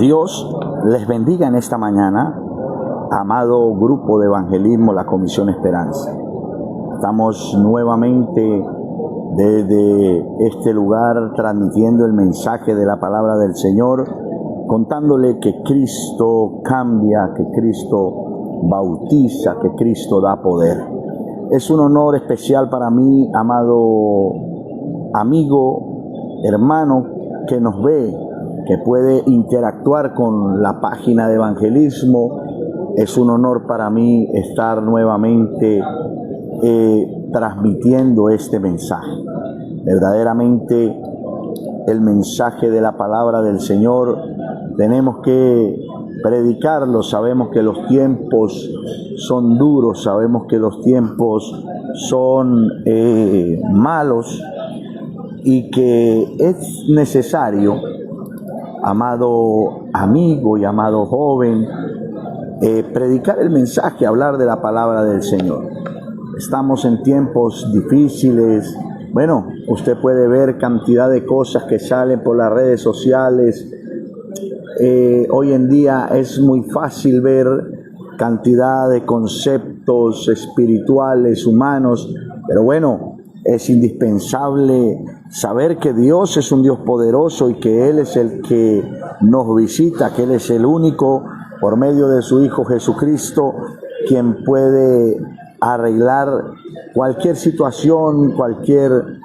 Dios les bendiga en esta mañana, amado grupo de evangelismo, la Comisión Esperanza. Estamos nuevamente desde este lugar transmitiendo el mensaje de la palabra del Señor, contándole que Cristo cambia, que Cristo bautiza, que Cristo da poder. Es un honor especial para mí, amado amigo, hermano, que nos ve, que puede interactuar con la página de evangelismo. Es un honor para mí estar nuevamente transmitiendo este mensaje. Verdaderamente el mensaje de la palabra del Señor tenemos que predicarlo. Sabemos que los tiempos son duros, sabemos que los tiempos son malos y que es necesario, amado amigo y amado joven, predicar el mensaje, hablar de la palabra del Señor. Estamos en tiempos difíciles. Bueno, usted puede ver cantidad de cosas que salen por las redes sociales. Hoy en día es muy fácil ver cantidad de conceptos espirituales, humanos, pero bueno, es indispensable saber que Dios es un Dios poderoso y que Él es el que nos visita, que Él es el único, por medio de su Hijo Jesucristo, quien puede arreglar cualquier situación, cualquier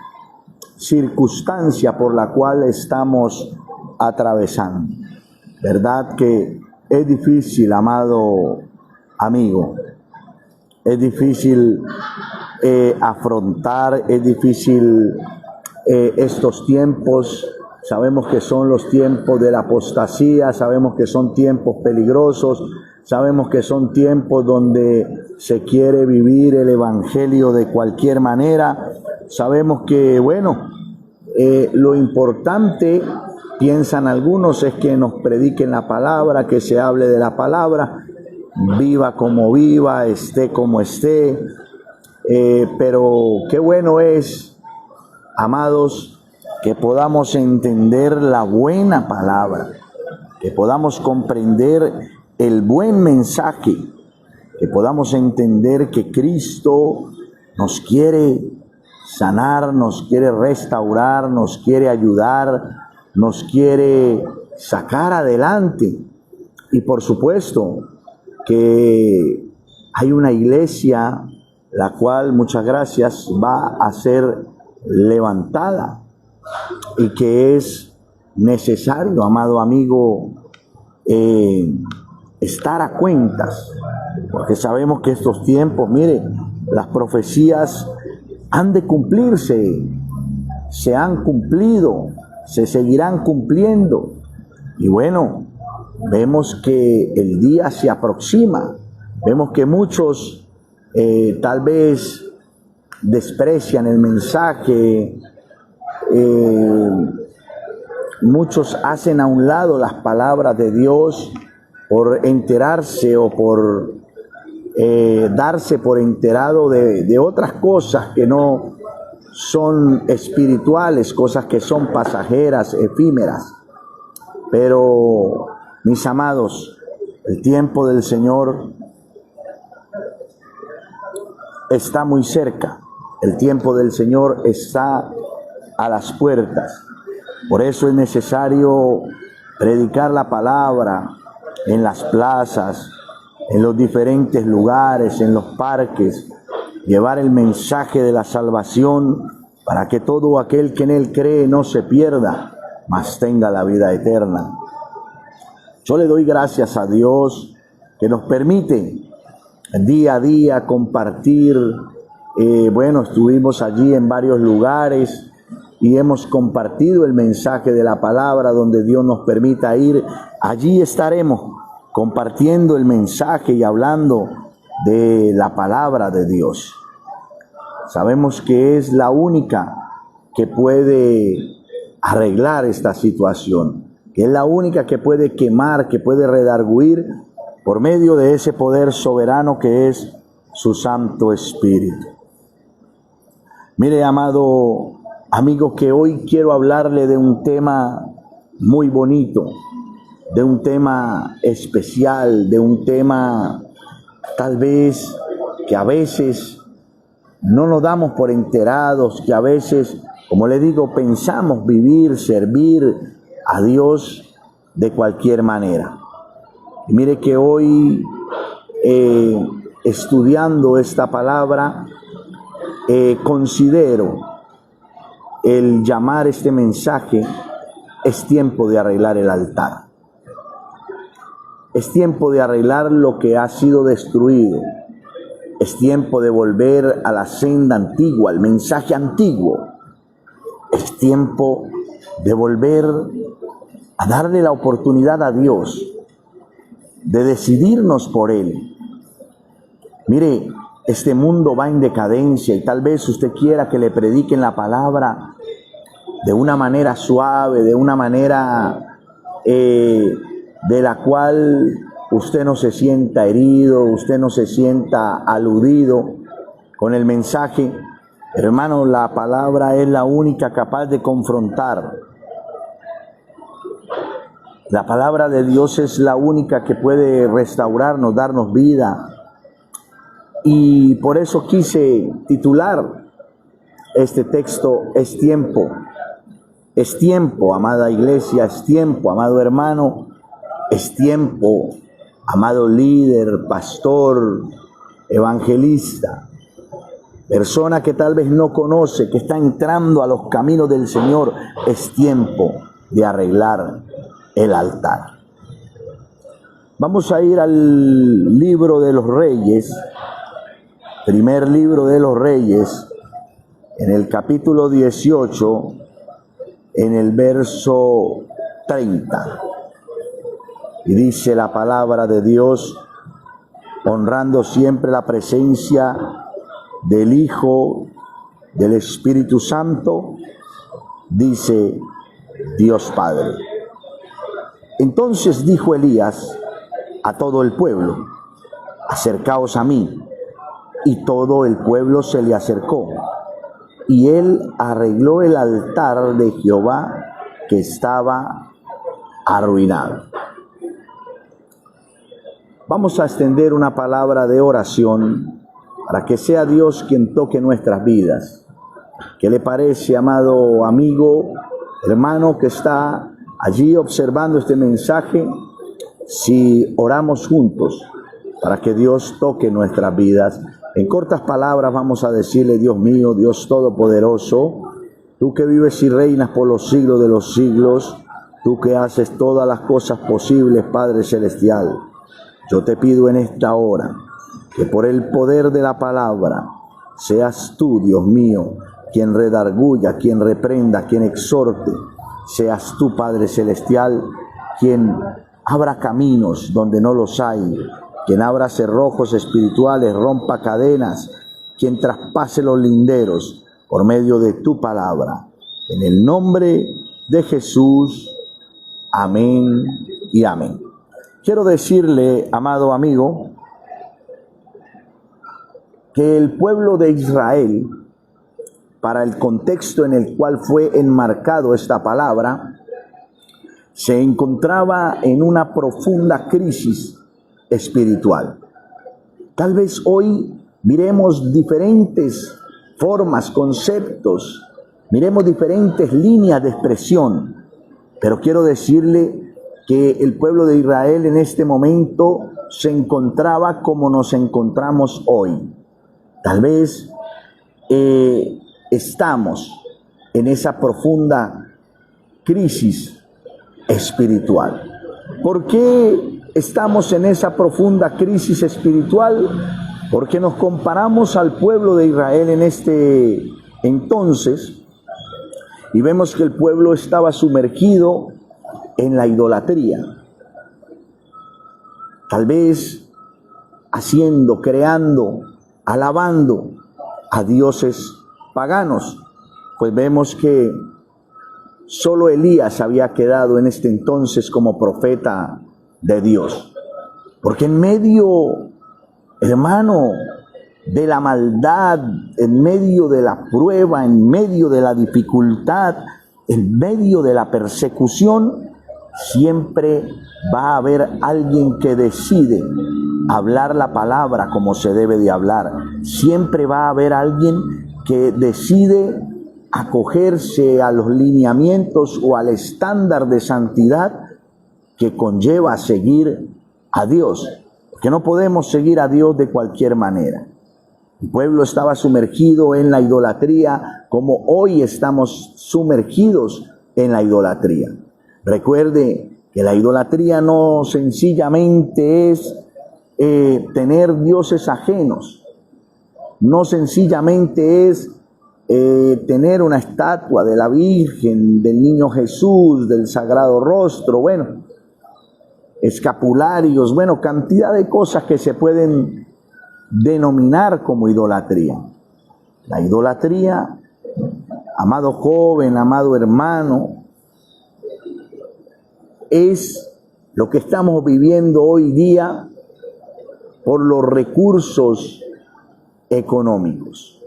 circunstancia por la cual estamos atravesando. ¿Verdad que es difícil, amado amigo? Es difícil afrontar, es difícil estos tiempos. Sabemos que son los tiempos de la apostasía, sabemos que son tiempos peligrosos, sabemos que son tiempos donde se quiere vivir el evangelio de cualquier manera. Sabemos que, bueno, lo importante, piensan algunos, es que nos prediquen la palabra, que se hable de la palabra, viva como viva, esté como esté. Pero qué bueno es, amados, que podamos entender la buena palabra, que podamos comprender el buen mensaje, que podamos entender que Cristo nos quiere sanar, nos quiere restaurar, nos quiere ayudar, nos quiere sacar adelante. Y por supuesto que hay una iglesia la cual, muchas gracias, va a ser levantada y que es necesario, amado amigo, estar a cuentas, porque sabemos que estos tiempos, mire, las profecías han de cumplirse, se han cumplido, se seguirán cumpliendo. Y bueno, vemos que el día se aproxima, vemos que muchos tal vez desprecian el mensaje, muchos hacen a un lado las palabras de Dios por enterarse o por darse por enterado de otras cosas que no son espirituales, cosas que son pasajeras, efímeras. Pero, mis amados, el tiempo del Señor está muy cerca. El tiempo del Señor está a las puertas. Por eso es necesario predicar la palabra en las plazas, en los diferentes lugares, en los parques, llevar el mensaje de la salvación para que todo aquel que en Él cree no se pierda, mas tenga la vida eterna. Yo le doy gracias a Dios que nos permite día a día compartir. Bueno, estuvimos allí en varios lugares y hemos compartido el mensaje de la palabra donde Dios nos permita ir. Allí estaremos compartiendo el mensaje y hablando de la palabra de Dios. Sabemos que es la única que puede arreglar esta situación, que es la única que puede quemar, que puede redarguir por medio de ese poder soberano que es su Santo Espíritu. Mire, amado amigo, que hoy quiero hablarle de un tema muy bonito, de un tema especial, de un tema tal vez que a veces no nos damos por enterados, que a veces, como le digo, pensamos vivir, servir a Dios de cualquier manera. Y mire que hoy, estudiando esta palabra, considero el llamar este mensaje: es tiempo de arreglar el altar. Es tiempo de arreglar lo que ha sido destruido. Es tiempo de volver a la senda antigua, al mensaje antiguo. Es tiempo de volver a darle la oportunidad a Dios de decidirnos por Él. Mire, este mundo va en decadencia y tal vez usted quiera que le prediquen la palabra de una manera suave, de una manera de la cual usted no se sienta herido, usted no se sienta aludido con el mensaje. Hermano, la palabra es la única capaz de confrontar. La palabra de Dios es la única que puede restaurarnos, darnos vida. Y por eso quise titular este texto: es tiempo. Es tiempo, amada iglesia, es tiempo, amado hermano, es tiempo, amado líder, pastor, evangelista, persona que tal vez no conoce, que está entrando a los caminos del Señor. Es tiempo de arreglar el altar. Vamos a ir al libro de los Reyes, primer libro de los Reyes, en el capítulo 18, en el verso 30. Y dice la palabra de Dios, honrando siempre la presencia del Hijo, del Espíritu Santo, dice Dios Padre. Entonces dijo Elías a todo el pueblo: acercaos a mí. Y todo el pueblo se le acercó. Y él arregló el altar de Jehová que estaba arruinado. Vamos a extender una palabra de oración para que sea Dios quien toque nuestras vidas. ¿Qué le parece, amado amigo, hermano que está allí observando este mensaje, si oramos juntos para que Dios toque nuestras vidas? En cortas palabras vamos a decirle: Dios mío, Dios todopoderoso, tú que vives y reinas por los siglos de los siglos, tú que haces todas las cosas posibles, Padre Celestial, yo te pido en esta hora que por el poder de la palabra seas tú, Dios mío, quien redarguya, quien reprenda, quien exhorte. Seas tú, Padre Celestial, quien abra caminos donde no los hay, quien abra cerrojos espirituales, rompa cadenas, quien traspase los linderos por medio de tu palabra. En el nombre de Jesús, amén y amén. Quiero decirle, amado amigo, que el pueblo de Israel, para el contexto en el cual fue enmarcado esta palabra, se encontraba en una profunda crisis espiritual. Tal vez hoy miremos diferentes formas, conceptos, miremos diferentes líneas de expresión, pero quiero decirle que el pueblo de Israel en este momento se encontraba como nos encontramos hoy. Tal vez estamos en esa profunda crisis espiritual. ¿Por qué estamos en esa profunda crisis espiritual? Porque nos comparamos al pueblo de Israel en este entonces y vemos que el pueblo estaba sumergido en la idolatría. Tal vez haciendo, creando, alabando a dioses paganos. Pues vemos que solo Elías había quedado en este entonces como profeta de Dios. Porque en medio, hermano, de la maldad, en medio de la prueba, en medio de la dificultad, en medio de la persecución, siempre va a haber alguien que decide hablar la palabra como se debe de hablar. Siempre va a haber alguien que decide acogerse a los lineamientos o al estándar de santidad que conlleva seguir a Dios. Porque no podemos seguir a Dios de cualquier manera. El pueblo estaba sumergido en la idolatría como hoy estamos sumergidos en la idolatría. Recuerde que la idolatría no sencillamente es tener dioses ajenos. No sencillamente es tener una estatua de la Virgen, del Niño Jesús, del Sagrado Rostro, bueno, escapularios, bueno, cantidad de cosas que se pueden denominar como idolatría. La idolatría, amado joven, amado hermano, es lo que estamos viviendo hoy día por los recursos económicos.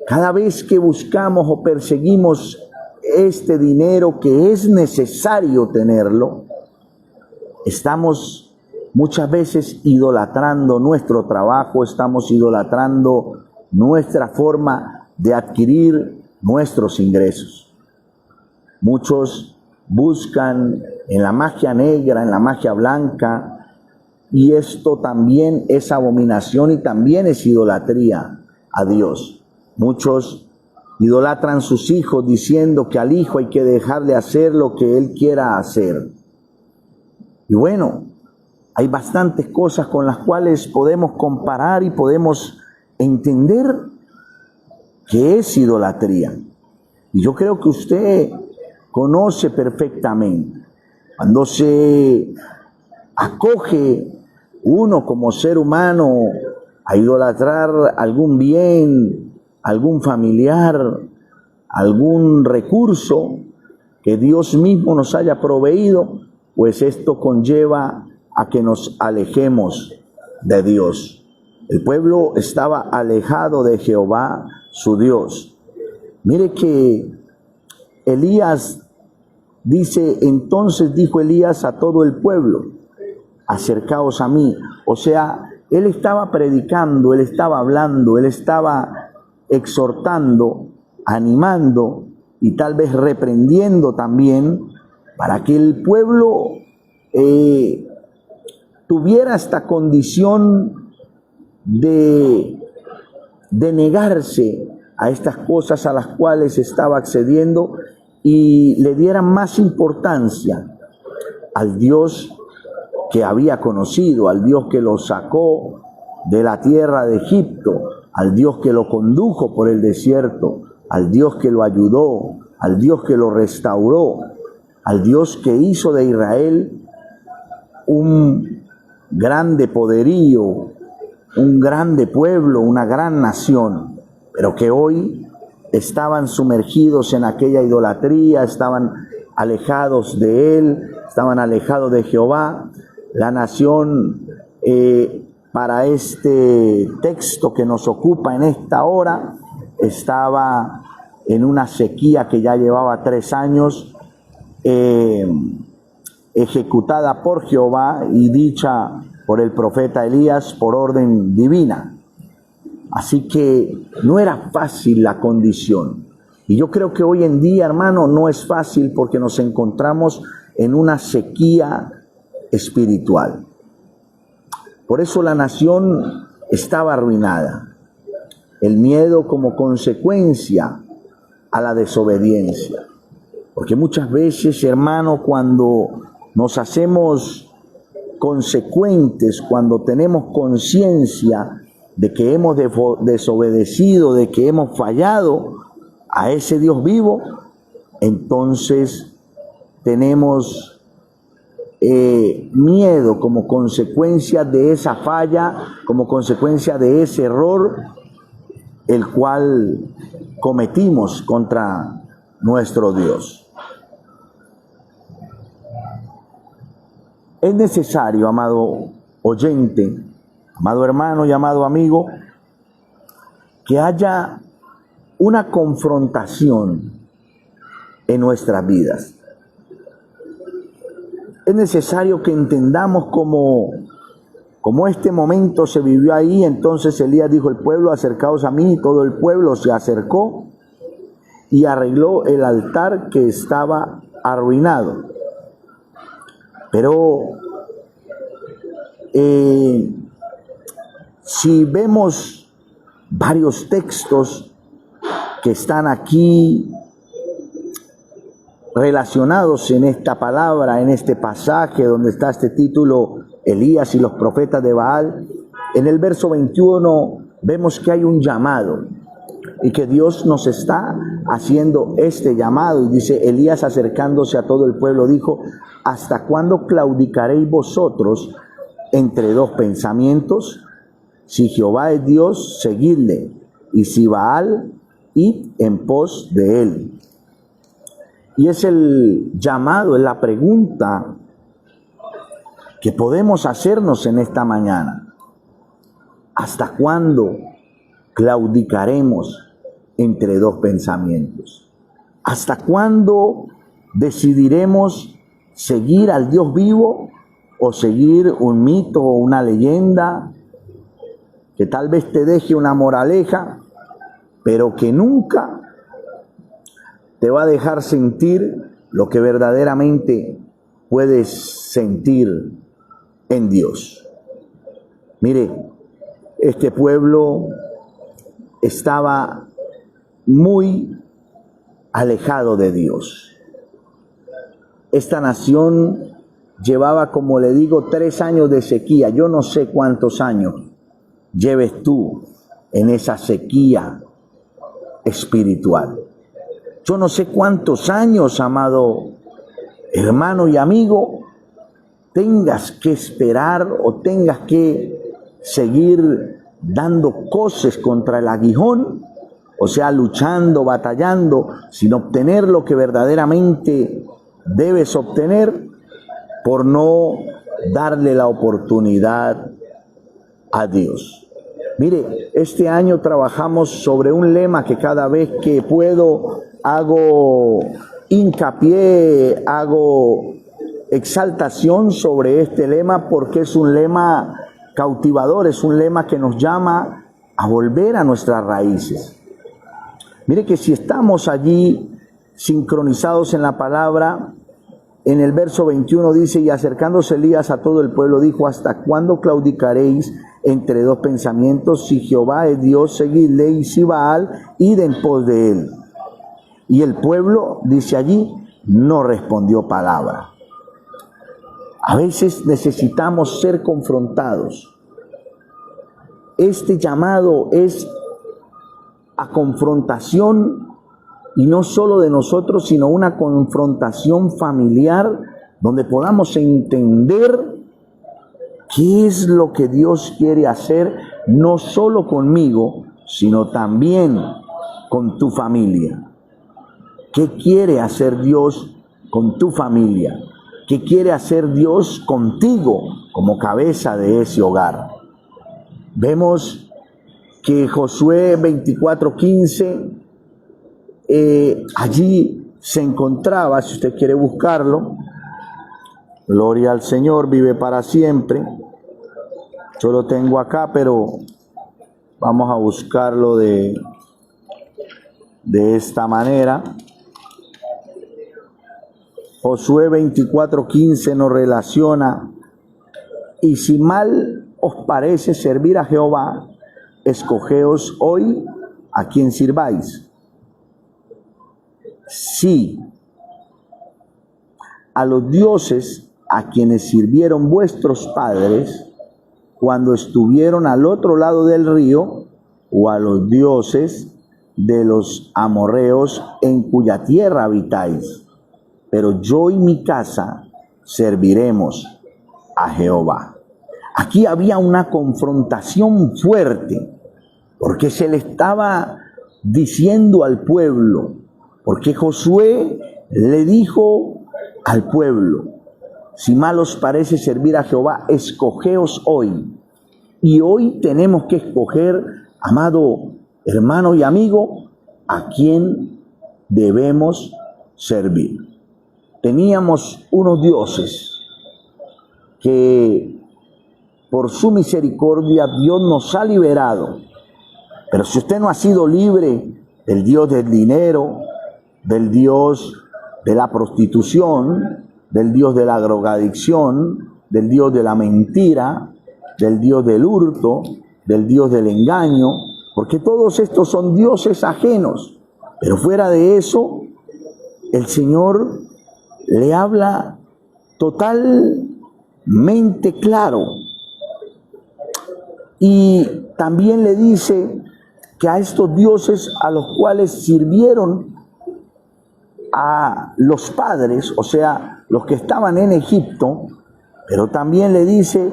Cada vez que buscamos o perseguimos este dinero que es necesario tenerlo, estamos muchas veces idolatrando nuestro trabajo, estamos idolatrando nuestra forma de adquirir nuestros ingresos. Muchos buscan en la magia negra, en la magia blanca, y esto también es abominación y también es idolatría a Dios. Muchos idolatran sus hijos diciendo que al hijo hay que dejarle hacer lo que él quiera hacer. Y bueno, hay bastantes cosas con las cuales podemos comparar y podemos entender que es idolatría. Y yo creo que usted conoce perfectamente cuando se acoge uno como ser humano a idolatrar algún bien, algún familiar, algún recurso que Dios mismo nos haya proveído, pues esto conlleva a que nos alejemos de Dios. El pueblo estaba alejado de Jehová, su Dios. Mire que Elías dice, entonces dijo Elías a todo el pueblo, acercaos a mí. O sea, él estaba predicando, él estaba hablando, él estaba exhortando, animando y tal vez reprendiendo también para que el pueblo tuviera esta condición de negarse a estas cosas a las cuales estaba accediendo y le dieran más importancia al Dios que había conocido, al Dios que lo sacó de la tierra de Egipto, al Dios que lo condujo por el desierto, al Dios que lo ayudó, al Dios que lo restauró, al Dios que hizo de Israel un grande poderío, un grande pueblo, una gran nación, pero que hoy estaban sumergidos en aquella idolatría, estaban alejados de Él, estaban alejados de Jehová. La nación, para este texto que nos ocupa en esta hora, estaba en una sequía que ya llevaba 3 años, ejecutada por Jehová y dicha por el profeta Elías por orden divina. Así que no era fácil la condición. Y yo creo que hoy en día, hermano, no es fácil porque nos encontramos en una sequía espiritual. Por eso la nación estaba arruinada. El miedo como consecuencia a la desobediencia. Porque muchas veces, hermano, cuando nos hacemos consecuentes, cuando tenemos conciencia de que hemos desobedecido, de que hemos fallado a ese Dios vivo, entonces tenemos miedo como consecuencia de esa falla, como consecuencia de ese error, el cual cometimos contra nuestro Dios. Es necesario, amado oyente, amado hermano y amado amigo, que haya una confrontación en nuestras vidas. Es necesario que entendamos cómo este momento se vivió ahí. Entonces Elías dijo: el pueblo, acercaos a mí. Y todo el pueblo se acercó y arregló el altar que estaba arruinado. Pero si vemos varios textos que están aquí relacionados en esta palabra, en este pasaje donde está este título, Elías y los profetas de Baal, en el verso 21 vemos que hay un llamado y que Dios nos está haciendo este llamado. Y dice: Elías, acercándose a todo el pueblo, dijo: ¿hasta cuándo claudicaréis vosotros entre dos pensamientos? Si Jehová es Dios, seguidle, y si Baal, id en pos de él. Y es el llamado, es la pregunta que podemos hacernos en esta mañana. ¿Hasta cuándo claudicaremos entre dos pensamientos? ¿Hasta cuándo decidiremos seguir al Dios vivo o seguir un mito o una leyenda que tal vez te deje una moraleja, pero que nunca te va a dejar sentir lo que verdaderamente puedes sentir en Dios? Mire, este pueblo estaba muy alejado de Dios. Esta nación llevaba, como le digo, 3 años de sequía. Yo no sé cuántos años lleves tú en esa sequía espiritual. Yo no sé cuántos años, amado hermano y amigo, tengas que esperar o tengas que seguir dando coces contra el aguijón, o sea, luchando, batallando, sin obtener lo que verdaderamente debes obtener, por no darle la oportunidad a Dios. Mire, este año trabajamos sobre un lema que cada vez que puedo hago hincapié, hago exaltación sobre este lema, porque es un lema cautivador, es un lema que nos llama a volver a nuestras raíces. Mire que si estamos allí sincronizados en la palabra, en el verso 21 dice: y acercándose Elías a todo el pueblo, dijo: ¿hasta cuándo claudicaréis entre dos pensamientos? Si Jehová es Dios, seguidle, y si Baal, id en pos de él. Y el pueblo, dice allí, no respondió palabra. A veces necesitamos ser confrontados. Este llamado es a confrontación, y no solo de nosotros, sino una confrontación familiar donde podamos entender qué es lo que Dios quiere hacer, no solo conmigo, sino también con tu familia. ¿Qué quiere hacer Dios con tu familia? ¿Qué quiere hacer Dios contigo como cabeza de ese hogar? Vemos que Josué 24:15, allí se encontraba, si usted quiere buscarlo, gloria al Señor, vive para siempre. Yo lo tengo acá, pero vamos a buscarlo de esta manera. Josué 24:15 nos relaciona: y si mal os parece servir a Jehová, escogeos hoy a quien sirváis. Sí, a los dioses a quienes sirvieron vuestros padres cuando estuvieron al otro lado del río, o a los dioses de los amorreos en cuya tierra habitáis. Pero yo y mi casa serviremos a Jehová. Aquí había una confrontación fuerte, porque se le estaba diciendo al pueblo, porque Josué le dijo al pueblo: si mal os parece servir a Jehová, escogeos hoy. Y hoy tenemos que escoger, amado hermano y amigo, a quién debemos servir. Teníamos unos dioses, que por su misericordia Dios nos ha liberado. Pero si usted no ha sido libre del Dios del dinero, del Dios de la prostitución, del Dios de la drogadicción, del Dios de la mentira, del Dios del hurto, del Dios del engaño, porque todos estos son dioses ajenos. Pero fuera de eso, el Señor le habla totalmente claro. Y también le dice que a estos dioses a los cuales sirvieron a los padres, o sea, los que estaban en Egipto, pero también le dice,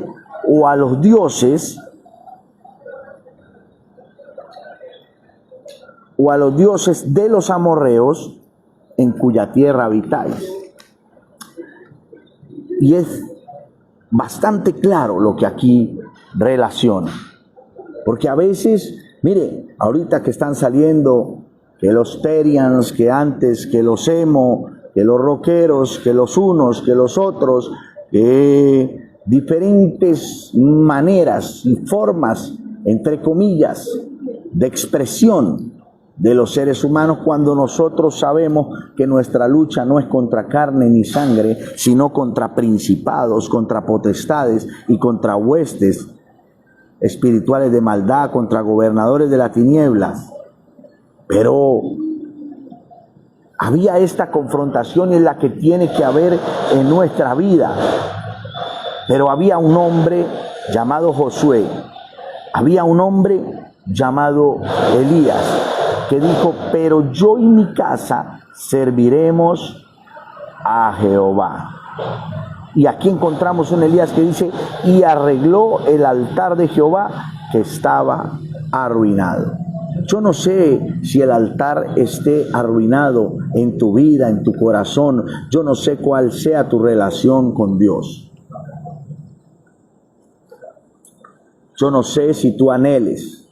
o a los dioses, de los amorreos en cuya tierra habitáis. Y es bastante claro lo que aquí relaciona. Porque a veces, mire, ahorita que están saliendo que los Terians, que antes, que los emo, que los rockeros, que los unos, que los otros, diferentes maneras y formas, entre comillas, de expresión de los seres humanos, cuando nosotros sabemos que nuestra lucha no es contra carne ni sangre, sino contra principados, contra potestades y contra huestes espirituales de maldad, contra gobernadores de las tinieblas. Pero había esta confrontación en la que tiene que haber en nuestra vida. Pero había un hombre llamado Josué, había un hombre llamado Elías, que dijo, pero yo y mi casa serviremos a Jehová. Y aquí encontramos un Elías que dice, y arregló el altar de Jehová que estaba arruinado. Yo no sé si el altar esté arruinado en tu vida, en tu corazón. Yo no sé cuál sea tu relación con Dios. Yo no sé si tú anheles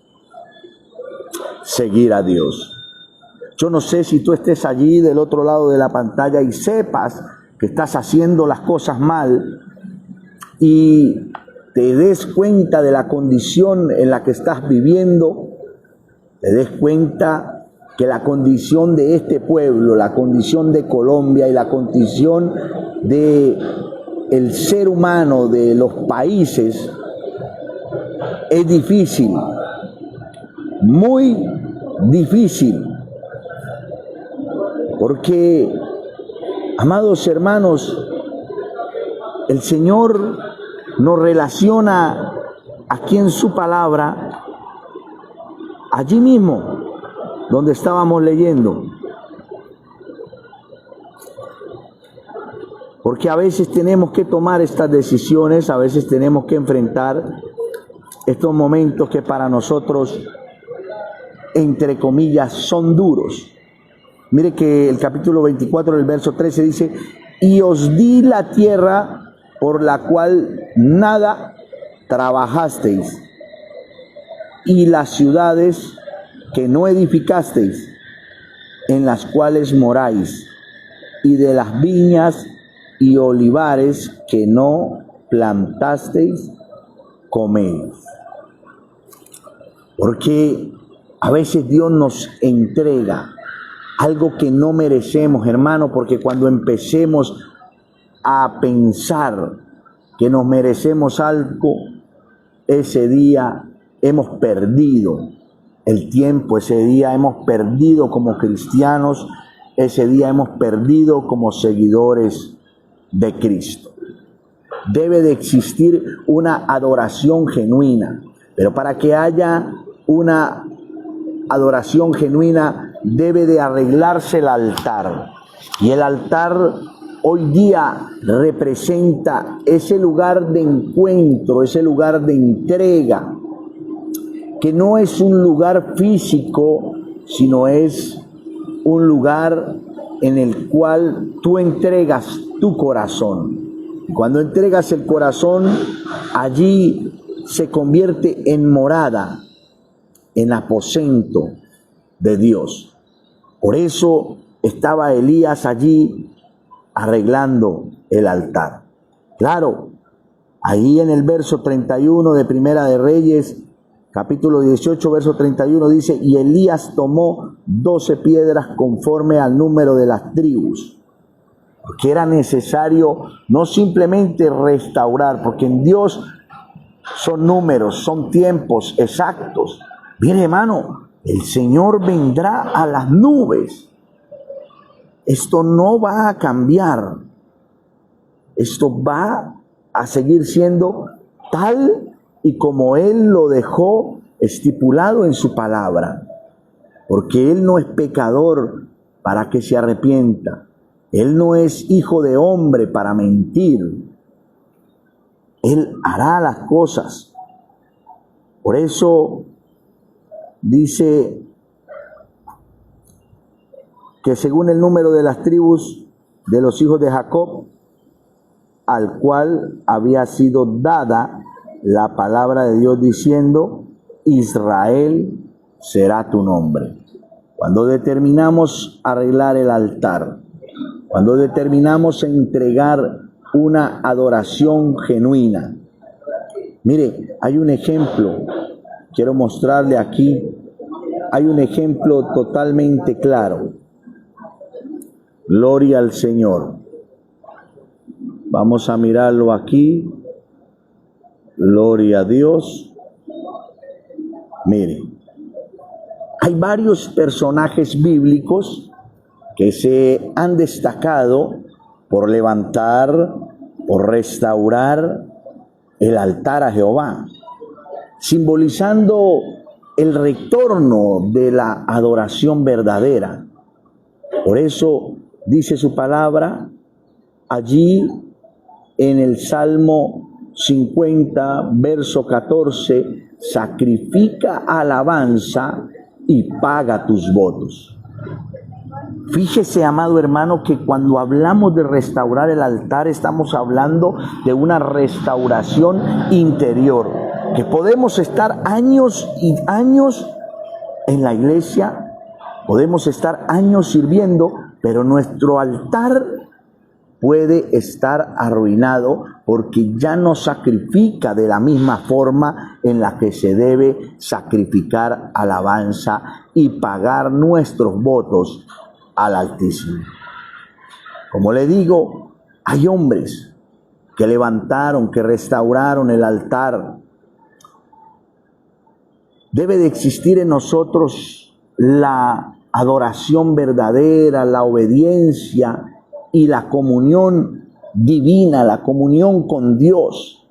seguir a Dios. Yo no sé si tú estés allí del otro lado de la pantalla y sepas que estás haciendo las cosas mal y te des cuenta de la condición en la que estás viviendo, te des cuenta que la condición de este pueblo, la condición de Colombia y la condición de el ser humano de los países es difícil, muy difícil, porque, amados hermanos, el Señor nos relaciona aquí en su palabra, allí mismo donde estábamos leyendo, porque a veces tenemos que tomar estas decisiones, a veces tenemos que enfrentar estos momentos que para nosotros, entre comillas, son duros. Mire que el capítulo 24 del verso 13 dice, y os di la tierra por la cual nada trabajasteis, y las ciudades que no edificasteis, en las cuales moráis, y de las viñas y olivares que no plantasteis, coméis. Porque a veces Dios nos entrega algo que no merecemos, hermano, porque cuando empecemos a pensar que nos merecemos algo, ese día hemos perdido el tiempo, ese día hemos perdido como cristianos, ese día hemos perdido como seguidores de Cristo. Debe de existir una adoración genuina, pero para que haya una adoración genuina debe de arreglarse el altar. Y el altar hoy día representa ese lugar de encuentro, ese lugar de entrega, que no es un lugar físico, sino es un lugar en el cual tú entregas tu corazón. Y cuando entregas el corazón, allí se convierte en morada, en aposento de Dios. Por eso estaba Elías allí arreglando el altar. Claro, Ahí en el verso 31 de Primera de Reyes, capítulo 18, verso 31 dice, y Elías tomó 12 piedras conforme al número de las tribus, porque era necesario no simplemente restaurar, porque en Dios son números, son tiempos exactos. Mire, hermano, el Señor vendrá a las nubes. Esto no va a cambiar. Esto va a seguir siendo tal y como Él lo dejó estipulado en su palabra. Porque Él no es pecador para que se arrepienta. Él no es hijo de hombre para mentir. Él hará las cosas. Por eso dice que según el número de las tribus de los hijos de Jacob, al cual había sido dada la palabra de Dios diciendo, Israel será tu nombre. Cuando determinamos arreglar el altar, cuando determinamos entregar una adoración genuina. Mire, hay un ejemplo, quiero mostrarle aquí, hay un ejemplo totalmente claro. Gloria al Señor. Vamos a mirarlo aquí. Gloria a Dios. Mire, hay varios personajes bíblicos que se han destacado por levantar, por restaurar el altar a Jehová, simbolizando el retorno de la adoración verdadera. Por eso dice su palabra allí en el Salmo 50, verso 14, sacrifica alabanza y paga tus votos. Fíjese, amado hermano, que cuando hablamos de restaurar el altar, estamos hablando de una restauración interior, que podemos estar años y años en la iglesia, podemos estar años sirviendo, pero nuestro altar puede estar arruinado porque ya no sacrifica de la misma forma en la que se debe sacrificar alabanza y pagar nuestros votos al Altísimo. Como le digo, hay hombres que levantaron, que restauraron el altar. Debe de existir en nosotros la adoración verdadera, la obediencia y la comunión divina, la comunión con Dios.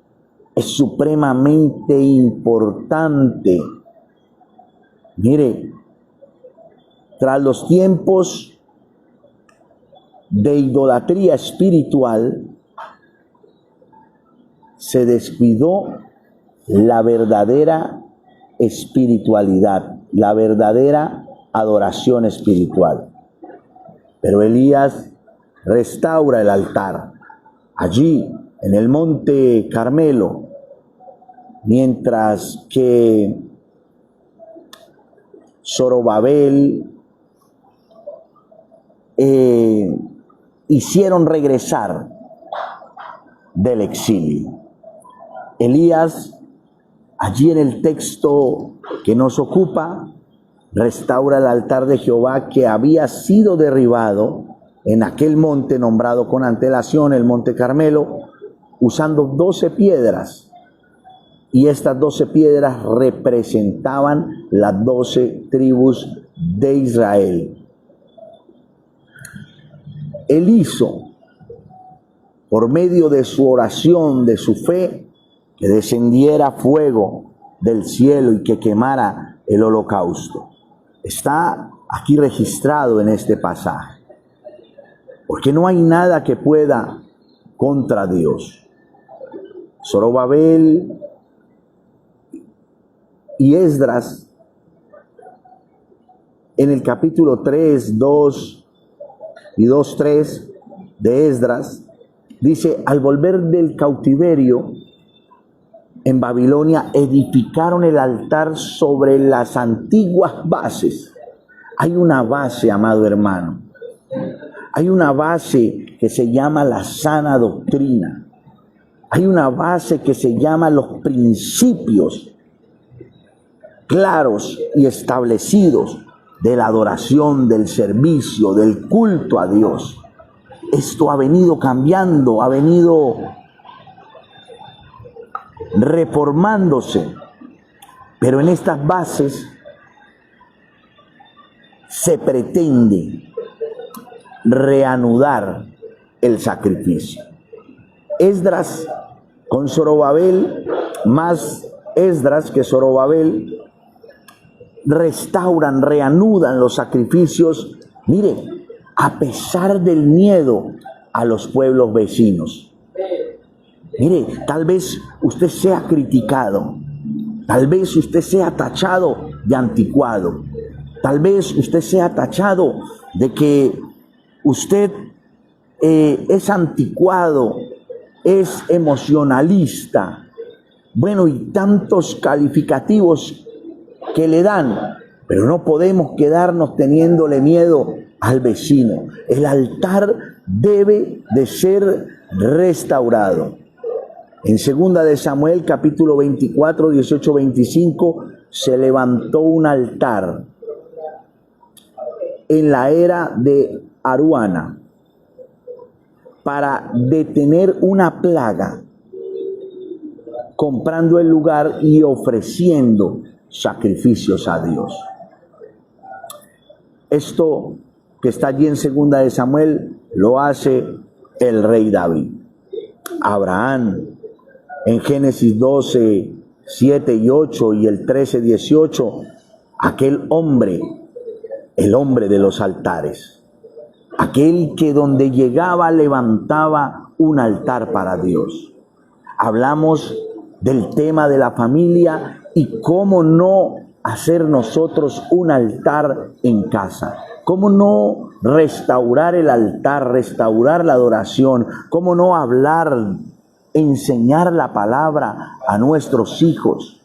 Es supremamente importante. Mire, tras los tiempos de idolatría espiritual, se descuidó la verdadera espiritualidad, la verdadera adoración espiritual. Pero Elías restaura el altar allí en el monte Carmelo, mientras que Zorobabel hicieron regresar del exilio. Elías, allí en el texto que nos ocupa, restaura el altar de Jehová que había sido derribado en aquel monte nombrado con antelación, el monte Carmelo, usando 12 piedras. Y estas 12 piedras representaban las 12 tribus de Israel. Él hizo, por medio de su oración, de su fe, que descendiera fuego del cielo y que quemara el holocausto. Está aquí registrado en este pasaje. Porque no hay nada que pueda contra Dios. Zorobabel y Esdras, en el capítulo 3, 2 y 2:3 de Esdras, dice, al volver del cautiverio en Babilonia, edificaron el altar sobre las antiguas bases. Hay una base, amado hermano. Hay una base que se llama la sana doctrina. Hay una base que se llama los principios claros y establecidos de la adoración, del servicio, del culto a Dios. Esto ha venido cambiando, ha venido reformándose, pero en estas bases se pretende reanudar el sacrificio. Esdras con Zorobabel, más Esdras que Zorobabel, restauran, reanudan los sacrificios, mire, a pesar del miedo a los pueblos vecinos. Mire, tal vez usted sea criticado, tal vez usted sea tachado de anticuado, tal vez usted sea tachado de que usted es anticuado, es emocionalista, bueno, y tantos calificativos que le dan, pero no podemos quedarnos teniéndole miedo al vecino. El altar debe de ser restaurado. En 2 de Samuel, capítulo 24, 18, 25, se levantó un altar en la era de Aruana para detener una plaga, comprando el lugar y ofreciendo sacrificios a Dios. Esto que está allí en 2 de Samuel lo hace el rey David. Abraham, en Génesis 12, 7 y 8 y el 13, 18, aquel hombre, el hombre de los altares, aquel que donde llegaba levantaba un altar para Dios. Hablamos del tema de la familia y cómo no hacer nosotros un altar en casa. Cómo no restaurar el altar, restaurar la adoración. Cómo no hablar, enseñar la palabra a nuestros hijos.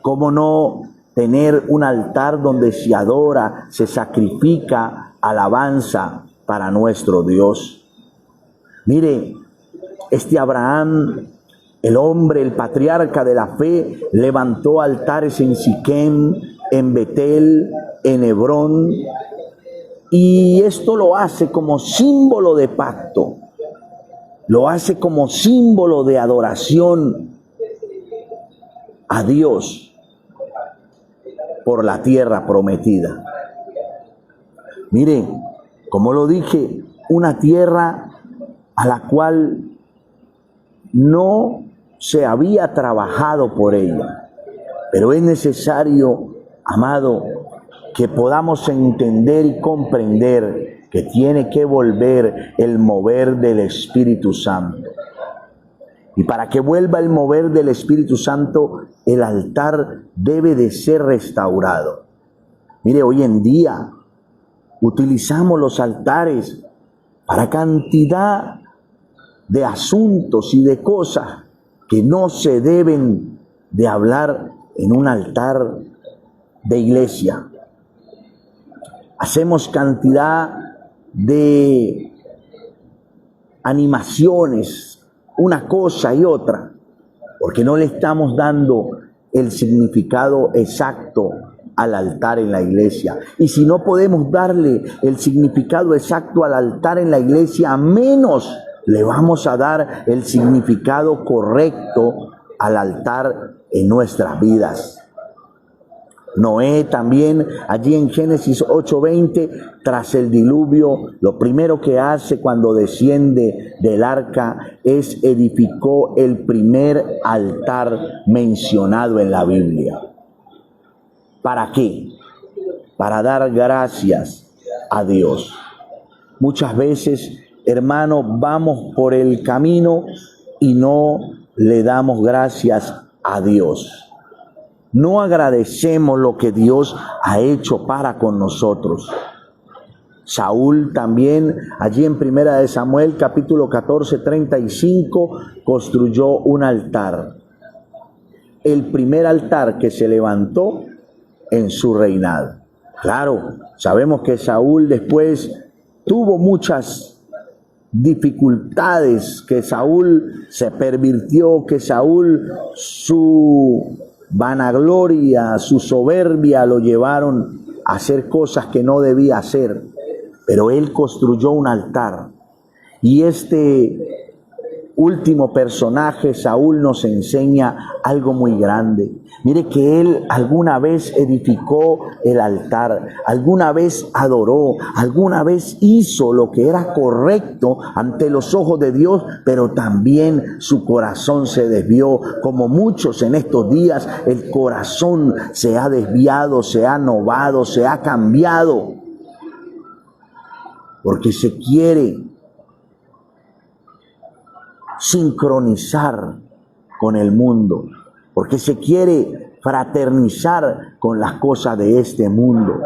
Cómo no tener un altar donde se adora, se sacrifica alabanza para nuestro Dios. Mire, este Abraham, el hombre, el patriarca de la fe, levantó altares en Siquem, en Betel, en Hebrón, y esto lo hace como símbolo de pacto, lo hace como símbolo de adoración a Dios por la tierra prometida. Mire, como lo dije, una tierra a la cual no se había trabajado por ella, pero es necesario, amado, que podamos entender y comprender que tiene que volver el mover del Espíritu Santo. Y para que vuelva el mover del Espíritu Santo, el altar debe de ser restaurado. Mire, hoy en día utilizamos los altares para cantidad de asuntos y de cosas que no se deben de hablar en un altar de iglesia. Hacemos cantidad de animaciones, una cosa y otra, porque no le estamos dando el significado exacto al altar en la iglesia. Y si no podemos darle el significado exacto al altar en la iglesia, menos le vamos a dar el significado correcto al altar en nuestras vidas. Noé también, allí en Génesis 8:20, tras el diluvio, lo primero que hace cuando desciende del arca es edificó el primer altar mencionado en la Biblia. ¿Para qué? Para dar gracias a Dios. Muchas veces, hermano, vamos por el camino y no le damos gracias a Dios. No agradecemos lo que Dios ha hecho para con nosotros. Saúl también, allí en 1 de Samuel, capítulo 14, 35, construyó un altar. El primer altar que se levantó en su reinado. Claro, sabemos que Saúl después tuvo muchas dificultades, que Saúl se pervirtió, que Saúl su vanagloria, su soberbia lo llevaron a hacer cosas que no debía hacer. Pero él construyó un altar. Y este último personaje, Saúl, nos enseña algo muy grande. Mire que él alguna vez edificó el altar, alguna vez adoró, alguna vez hizo lo que era correcto ante los ojos de Dios, pero también su corazón se desvió. Como muchos en estos días, el corazón se ha desviado, se ha novado, se ha cambiado, porque se quiere sincronizar con el mundo, porque se quiere fraternizar con las cosas de este mundo.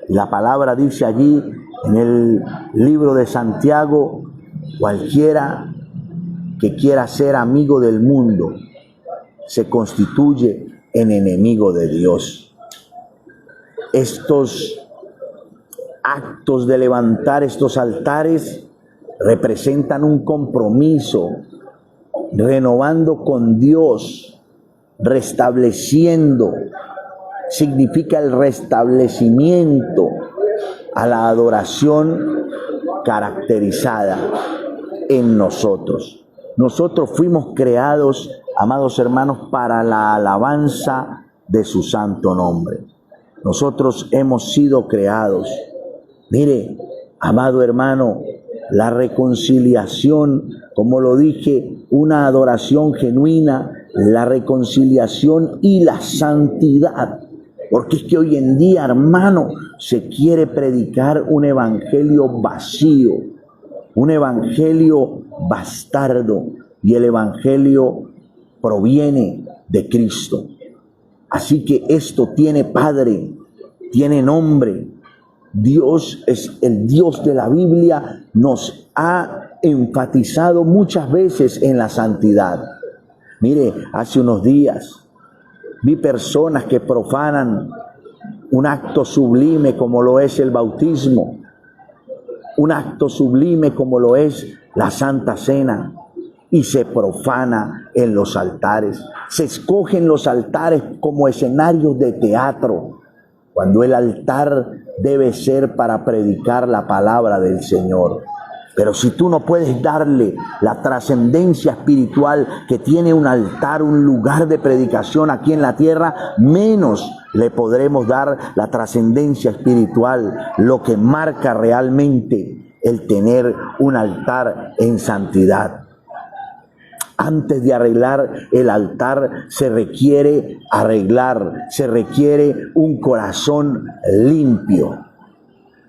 Y la palabra dice allí en el libro de Santiago: cualquiera que quiera ser amigo del mundo se constituye en enemigo de Dios. Estos actos de levantar estos altares representan un compromiso, renovando con Dios, restableciendo, significa el restablecimiento a la adoración caracterizada en nosotros. Nosotros fuimos creados, amados hermanos, para la alabanza de su santo nombre. Nosotros hemos sido creados. Mire, amado hermano, la reconciliación, como lo dije, una adoración genuina, la reconciliación y la santidad. Porque es que hoy en día, hermano, se quiere predicar un evangelio vacío, un evangelio bastardo, y el evangelio proviene de Cristo. Así que esto tiene padre, tiene nombre. Dios es el Dios de la Biblia, nos ha enfatizado muchas veces en la santidad. Mire, hace unos días vi personas que profanan un acto sublime como lo es el bautismo, un acto sublime como lo es la Santa Cena, y se profana en los altares. Se escogen los altares como escenarios de teatro, cuando el altar debe ser para predicar la palabra del Señor. Pero si tú no puedes darle la trascendencia espiritual que tiene un altar, un lugar de predicación aquí en la tierra, menos le podremos dar la trascendencia espiritual, lo que marca realmente el tener un altar en santidad. Antes de arreglar el altar se requiere un corazón limpio.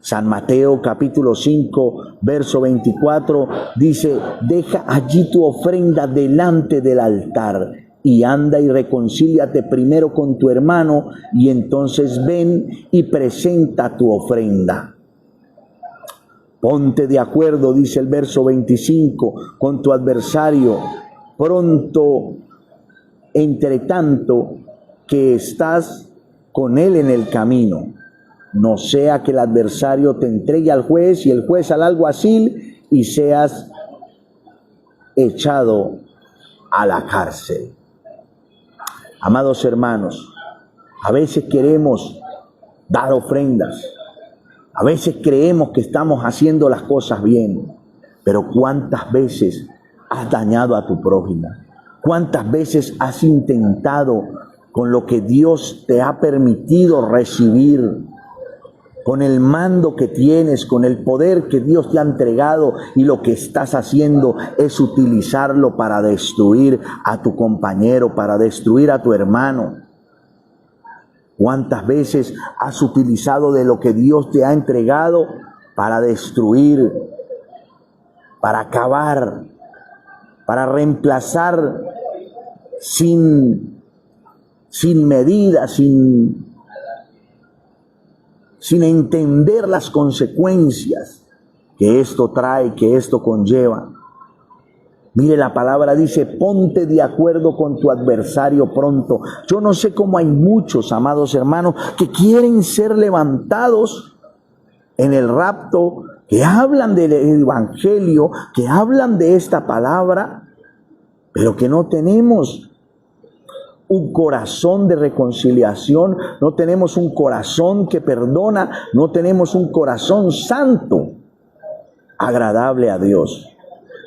San Mateo capítulo 5, verso 24 dice: deja allí tu ofrenda delante del altar y anda y reconcíliate primero con tu hermano, y entonces ven y presenta tu ofrenda. Ponte de acuerdo, dice el verso 25, con tu adversario pronto, entre tanto que estás con él en el camino. No sea que el adversario te entregue al juez y el juez al alguacil y seas echado a la cárcel. Amados hermanos, a veces queremos dar ofrendas, a veces creemos que estamos haciendo las cosas bien, pero ¿cuántas veces has dañado a tu prójimo? ¿Cuántas veces has intentado, con lo que Dios te ha permitido recibir, con el mando que tienes, con el poder que Dios te ha entregado, y lo que estás haciendo es utilizarlo para destruir a tu compañero, para destruir a tu hermano? ¿Cuántas veces has utilizado de lo que Dios te ha entregado para destruir, para acabar, para reemplazar sin medida, sin entender las consecuencias que esto trae, que esto conlleva? Mire, la palabra dice: ponte de acuerdo con tu adversario pronto. Yo no sé cómo hay muchos, amados hermanos, que quieren ser levantados en el rapto que hablan del evangelio, que hablan de esta palabra, pero que no tenemos un corazón de reconciliación, no tenemos un corazón que perdona, no tenemos un corazón santo, agradable a Dios.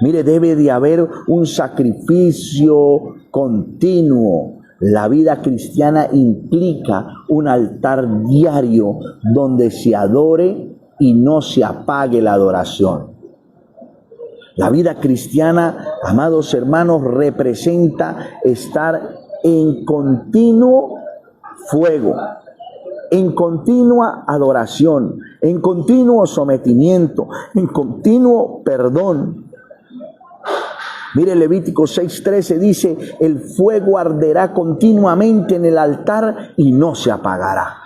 Mire, debe de haber un sacrificio continuo. La vida cristiana implica un altar diario donde se adore y no se apague la adoración. La vida cristiana, amados hermanos, representa estar en continuo fuego, en continua adoración, en continuo sometimiento, en continuo perdón. Mire, Levítico 6:13 dice, el fuego arderá continuamente en el altar y no se apagará.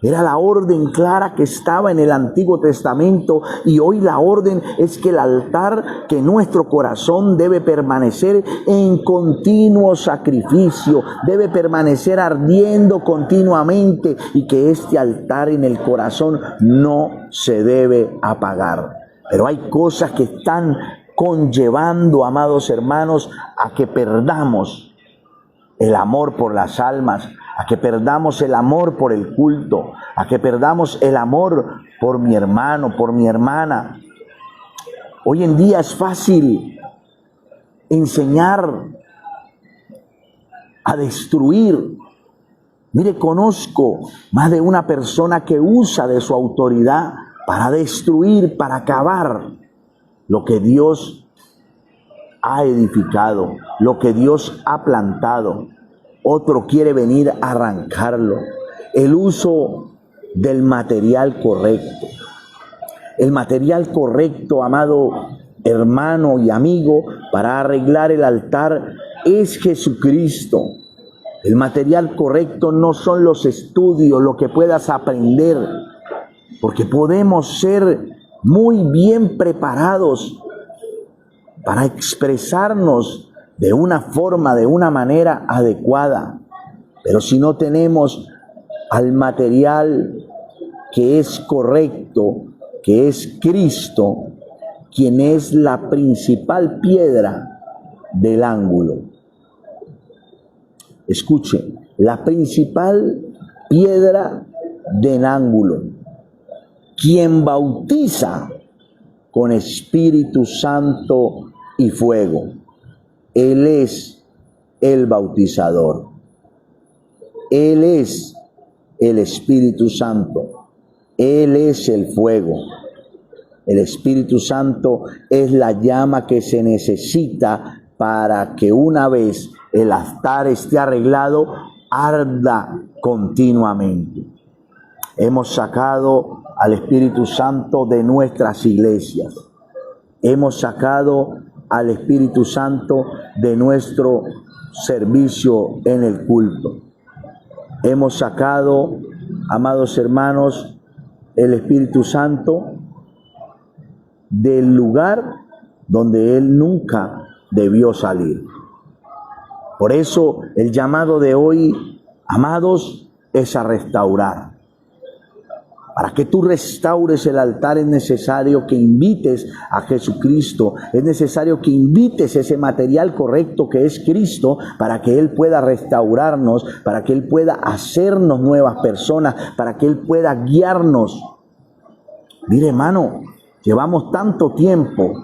Era la orden clara que estaba en el Antiguo Testamento, y hoy la orden es que el altar, que nuestro corazón debe permanecer en continuo sacrificio, debe permanecer ardiendo continuamente, y que este altar en el corazón no se debe apagar. Pero hay cosas que están conllevando, amados hermanos, a que perdamos el amor por las almas, a que perdamos el amor por el culto, a que perdamos el amor por mi hermano, por mi hermana. Hoy en día es fácil enseñar a destruir. Mire, conozco más de una persona que usa de su autoridad para destruir, para acabar lo que Dios ha edificado, lo que Dios ha plantado. Otro quiere venir a arrancarlo. El uso del material correcto. El material correcto, amado hermano y amigo, para arreglar el altar es Jesucristo. El material correcto no son los estudios, lo que puedas aprender, porque podemos ser muy bien preparados para expresarnos de una forma, de una manera adecuada. Pero si no tenemos al material que es correcto, que es Cristo, quien es la principal piedra del ángulo. Escuche, la principal piedra del ángulo, quien bautiza con Espíritu Santo y fuego. Él es el bautizador. Él es el Espíritu Santo. Él es el fuego. El Espíritu Santo es la llama que se necesita para que una vez el altar esté arreglado, arda continuamente. Hemos sacado al Espíritu Santo de nuestras iglesias. Hemos sacado al Espíritu Santo de nuestro servicio en el culto. Hemos sacado, amados hermanos, el Espíritu Santo del lugar donde Él nunca debió salir. Por eso el llamado de hoy, amados, es a restaurar. Para que tú restaures el altar es necesario que invites a Jesucristo, es necesario que invites ese material correcto que es Cristo, para que Él pueda restaurarnos, para que Él pueda hacernos nuevas personas, para que Él pueda guiarnos. Mire, hermano, llevamos tanto tiempo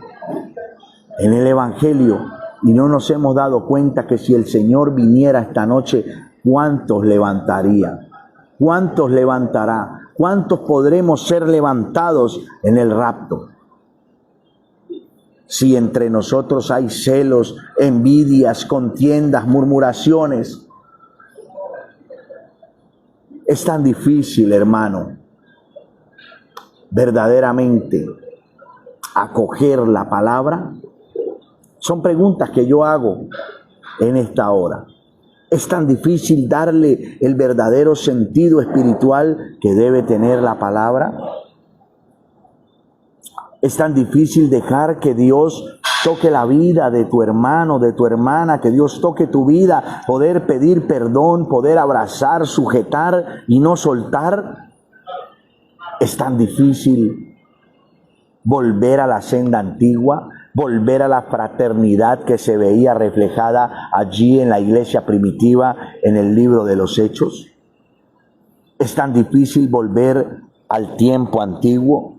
en el Evangelio y no nos hemos dado cuenta que si el Señor viniera esta noche, ¿cuántos levantaría? ¿Cuántos levantará? ¿Cuántos podremos ser levantados en el rapto? Si entre nosotros hay celos, envidias, contiendas, murmuraciones. Es tan difícil, hermano, verdaderamente acoger la palabra. Son preguntas que yo hago en esta hora. Es tan difícil darle el verdadero sentido espiritual que debe tener la palabra. Es tan difícil dejar que Dios toque la vida de tu hermano, de tu hermana, que Dios toque tu vida, poder pedir perdón, poder abrazar, sujetar y no soltar. Es tan difícil volver a la senda antigua, volver a la fraternidad que se veía reflejada allí en la iglesia primitiva en el libro de los Hechos. ¿Es tan difícil volver al tiempo antiguo?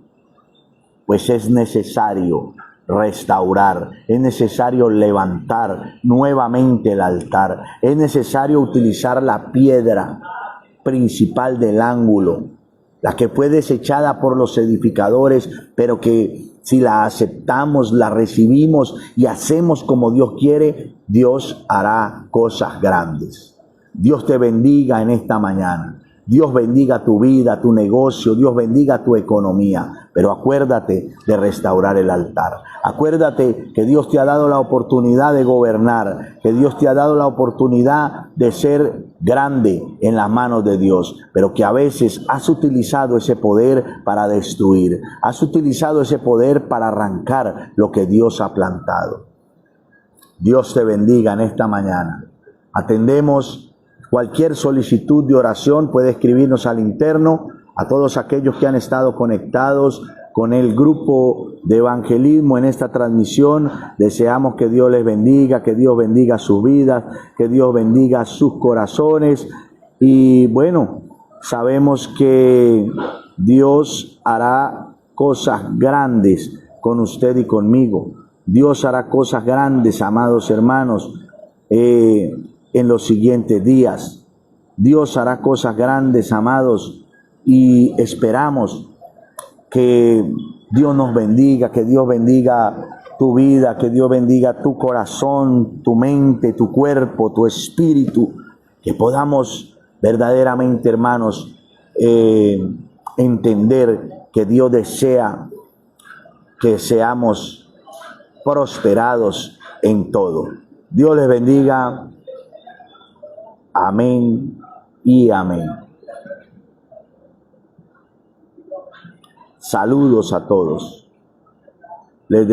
Pues es necesario restaurar, es necesario levantar nuevamente el altar, es necesario utilizar la piedra principal del ángulo, la que fue desechada por los edificadores, pero que si la aceptamos, la recibimos y hacemos como Dios quiere, Dios hará cosas grandes. Dios te bendiga en esta mañana. Dios bendiga tu vida, tu negocio, Dios bendiga tu economía. Pero acuérdate de restaurar el altar. Acuérdate que Dios te ha dado la oportunidad de gobernar, que Dios te ha dado la oportunidad de ser grande en las manos de Dios, pero que a veces has utilizado ese poder para destruir, has utilizado ese poder para arrancar lo que Dios ha plantado. Dios te bendiga en esta mañana. Atendemos cualquier solicitud de oración, puede escribirnos al interno. A todos aquellos que han estado conectados con el grupo de evangelismo en esta transmisión, deseamos que Dios les bendiga, que Dios bendiga sus vidas, que Dios bendiga sus corazones. Y bueno, sabemos que Dios hará cosas grandes con usted y conmigo. Dios hará cosas grandes, amados hermanos, en los siguientes días. Dios hará cosas grandes, amados, y esperamos que Dios nos bendiga, que Dios bendiga tu vida, que Dios bendiga tu corazón, tu mente, tu cuerpo, tu espíritu, que podamos verdaderamente, hermanos, entender que Dios desea que seamos prosperados en todo. Dios les bendiga. Amén y amén. Saludos a todos. Les